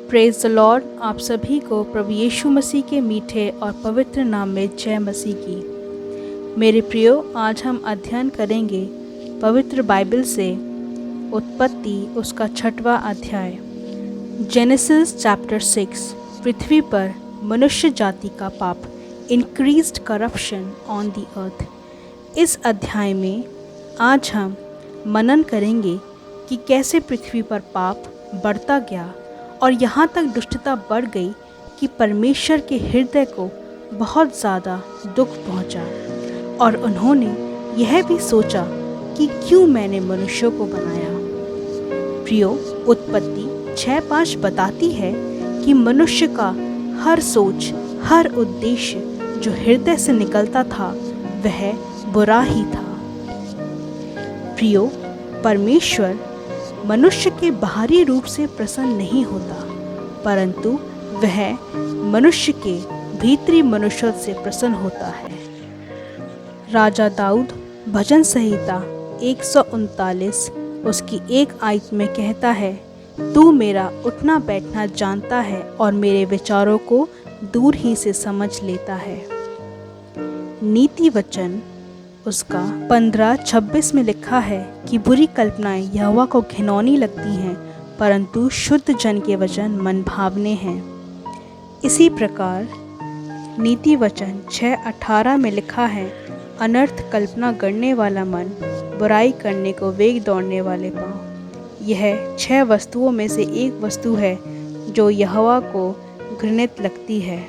Praise the Lord. आप सभी को प्रभु यीशु मसीह के मीठे और पवित्र नाम में जय मसीह की। मेरे प्रियो, आज हम अध्ययन करेंगे पवित्र बाइबल से उत्पत्ति उसका 6वां अध्याय। Genesis chapter 6। पृथ्वी पर मनुष्य जाति का पाप, increased corruption on the earth. इस अध्याय में आज हम मनन करेंगे कि कैसे पृथ्वी पर पाप बढ़ता गया और यहाँ तक दुष्टता बढ़ गई कि परमेश्वर के हृदय को बहुत ज़्यादा दुख पहुँचा और उन्होंने यह भी सोचा कि क्यों मैंने मनुष्यों को बनाया। प्रियो, उत्पत्ति 6:5 बताती है कि मनुष्य का हर सोच, हर उद्देश्य जो हृदय से निकलता था वह बुरा ही था। प्रियो, परमेश्वर मनुष्य के बाहरी रूप से प्रसन्न नहीं होता, परंतु वह मनुष्य के भीतरी मनुष्य से प्रसन्न होता है। राजा दाऊद भजन संहिता 139 उसकी 1 आयत में कहता है, तू मेरा उठना बैठना जानता है और मेरे विचारों को दूर ही से समझ लेता है। नीति वचन उसका 15:26 में लिखा है कि बुरी कल्पनाएं यहोवा को घिनौनी लगती हैं, परंतु शुद्ध जन के वचन मन भावने हैं। इसी प्रकार नीति वचन 6:18 में लिखा है, अनर्थ कल्पना गढ़ने वाला मन, बुराई करने को वेग दौड़ने वाले पाँव। यह 6 वस्तुओं में से एक वस्तु है जो यहोवा को घृणित लगती है।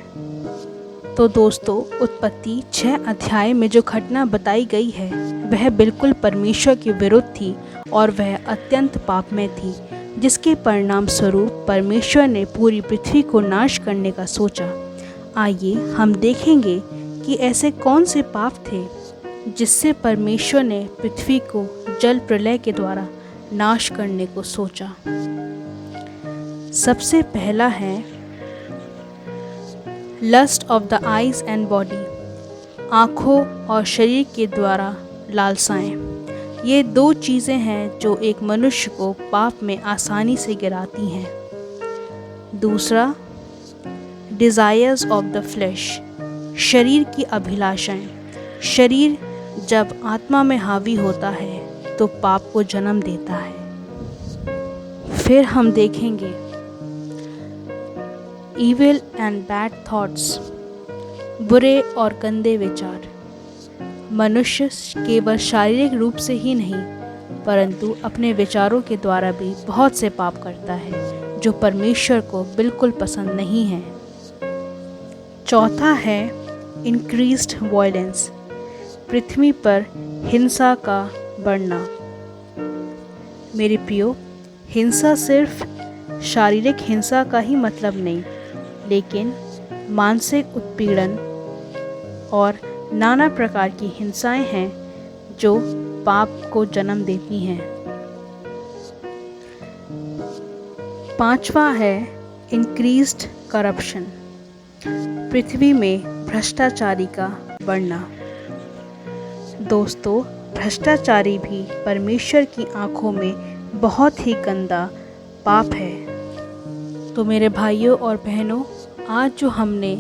तो दोस्तों, उत्पत्ति 6 अध्याय में जो घटना बताई गई है वह बिल्कुल परमेश्वर के विरुद्ध थी और वह अत्यंत पापमय थी, जिसके परिणाम स्वरूप परमेश्वर ने पूरी पृथ्वी को नाश करने का सोचा। आइए हम देखेंगे कि ऐसे कौन से पाप थे जिससे परमेश्वर ने पृथ्वी को जल प्रलय के द्वारा नाश करने को सोचा। सबसे पहला है lust of the eyes and body, आँखों और शरीर के द्वारा लालसाएं। ये 2 चीज़ें हैं जो एक मनुष्य को पाप में आसानी से गिराती हैं। दूसरा, डिज़ायर्स ऑफ द फ्लैश, शरीर की अभिलाषाएं। शरीर जब आत्मा में हावी होता है तो पाप को जन्म देता है। फिर हम देखेंगे ईविल एंड बैड थॉट्स, बुरे और गंदे विचार। मनुष्य केवल शारीरिक रूप से ही नहीं परंतु अपने विचारों के द्वारा भी बहुत से पाप करता है जो परमेश्वर को बिल्कुल पसंद नहीं है। चौथा है इंक्रीज्ड वायलेंस, पृथ्वी पर हिंसा का बढ़ना। मेरे प्रियो, हिंसा सिर्फ शारीरिक हिंसा का ही मतलब नहीं, लेकिन मानसिक उत्पीड़न और नाना प्रकार की हिंसाएं हैं जो पाप को जन्म देती हैं। 5वां है इंक्रीज्ड करप्शन, पृथ्वी में भ्रष्टाचारी का बढ़ना। दोस्तों, भ्रष्टाचारी भी परमेश्वर की आंखों में बहुत ही गंदा पाप है। तो मेरे भाइयों और बहनों, आज जो हमने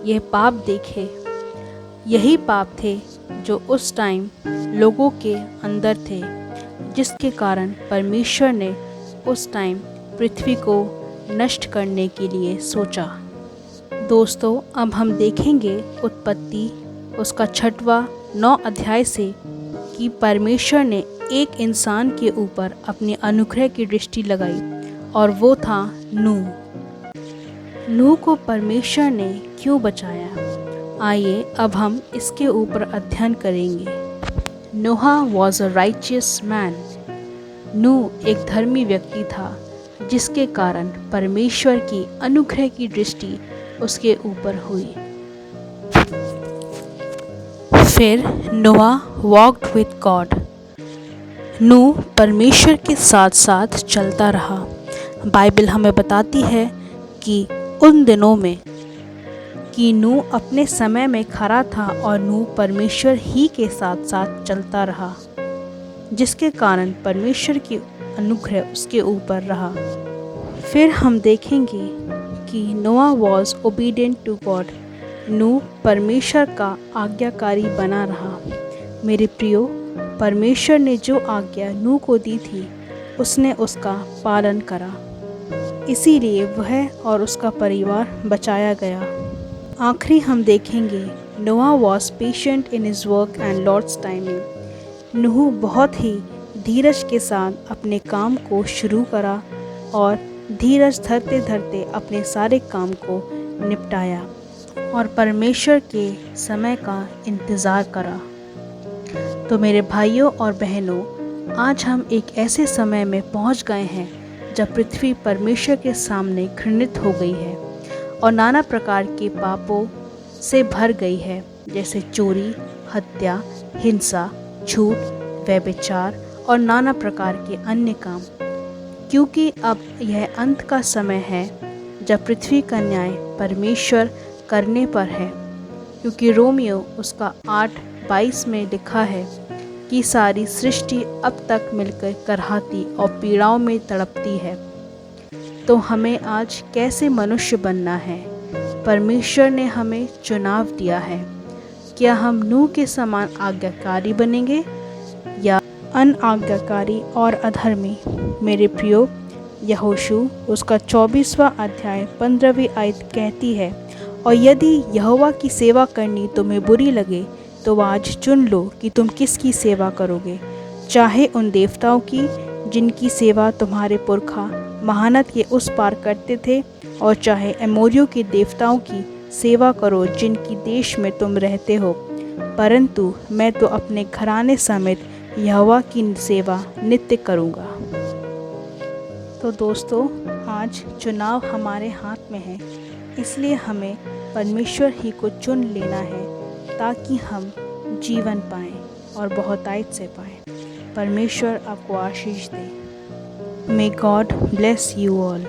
यह पाप देखे, यही पाप थे जो उस टाइम लोगों के अंदर थे, जिसके कारण परमेश्वर ने उस टाइम पृथ्वी को नष्ट करने के लिए सोचा। दोस्तों, अब हम देखेंगे उत्पत्ति उसका 6वां 9 अध्याय से कि परमेश्वर ने एक इंसान के ऊपर अपनी अनुग्रह की दृष्टि लगाई और वो था नूह। नूह को परमेश्वर ने क्यों बचाया? आइए अब हम इसके ऊपर अध्ययन करेंगे। नोहा वॉज अ राइचियस मैन। नूह एक धर्मी व्यक्ति था, जिसके कारण परमेश्वर की अनुग्रह की दृष्टि उसके ऊपर हुई। फिर नोहा वॉक्ड विद गॉड। नूह परमेश्वर के साथ साथ चलता रहा। बाइबल हमें बताती है कि उन दिनों में कि नूह अपने समय में खरा था और नूह परमेश्वर ही के साथ साथ चलता रहा, जिसके कारण परमेश्वर की अनुग्रह उसके ऊपर रहा। फिर हम देखेंगे क्योंकि नोआ वॉज ओबीडियंट टू गॉड। नूह परमेश्वर का आज्ञाकारी बना रहा। मेरे प्रियो, परमेश्वर ने जो आज्ञा नूह को दी थी उसने उसका पालन करा, इसीलिए वह और उसका परिवार बचाया गया। आखिरी हम देखेंगे, Noah was patient in his work and Lord's timing. नूह बहुत ही धीरज के साथ अपने काम को शुरू करा और धीरज धरते धरते अपने सारे काम को निपटाया और परमेश्वर के समय का इंतज़ार करा। तो मेरे भाइयों और बहनों, आज हम एक ऐसे समय में पहुंच गए हैं जब पृथ्वी परमेश्वर के सामने घृणित हो गई है और नाना प्रकार के पापों से भर गई है, जैसे चोरी, हत्या, हिंसा, झूठ, व्यभिचार और नाना प्रकार के अन्य काम। क्योंकि अब यह अंत का समय है जब पृथ्वी का न्याय परमेश्वर करने पर है। क्योंकि रोमियो उसका 8:22 में लिखा है कि सारी सृष्टि अब तक मिलकर करहाती और पीड़ाओं में तड़पती है। तो हमें आज कैसे मनुष्य बनना है? परमेश्वर ने हमें चुनाव दिया है। क्या हम नूह के समान आज्ञाकारी बनेंगे या अनाज्ञाकारी और अधर्मी? मेरे प्रियो, यहोशू उसका 24वां अध्याय 15वीं आयत कहती है, और यदि यहोवा की सेवा करनी तुम्हें बुरी लगे तो आज चुन लो कि तुम किसकी सेवा करोगे, चाहे उन देवताओं की जिनकी सेवा तुम्हारे पुरखा महानद के उस पार करते थे, और चाहे एमोरियों के देवताओं की सेवा करो जिनकी देश में तुम रहते हो। परंतु मैं तो अपने घराने समेत यहोवा की सेवा नित्य करूँगा। तो दोस्तों, आज चुनाव हमारे हाथ में है, इसलिए हमें परमेश्वर ही को चुन लेना है ताकि हम जीवन पाएं और बहुतायत से पाएं। परमेश्वर आपको आशीष दे। May God bless you all.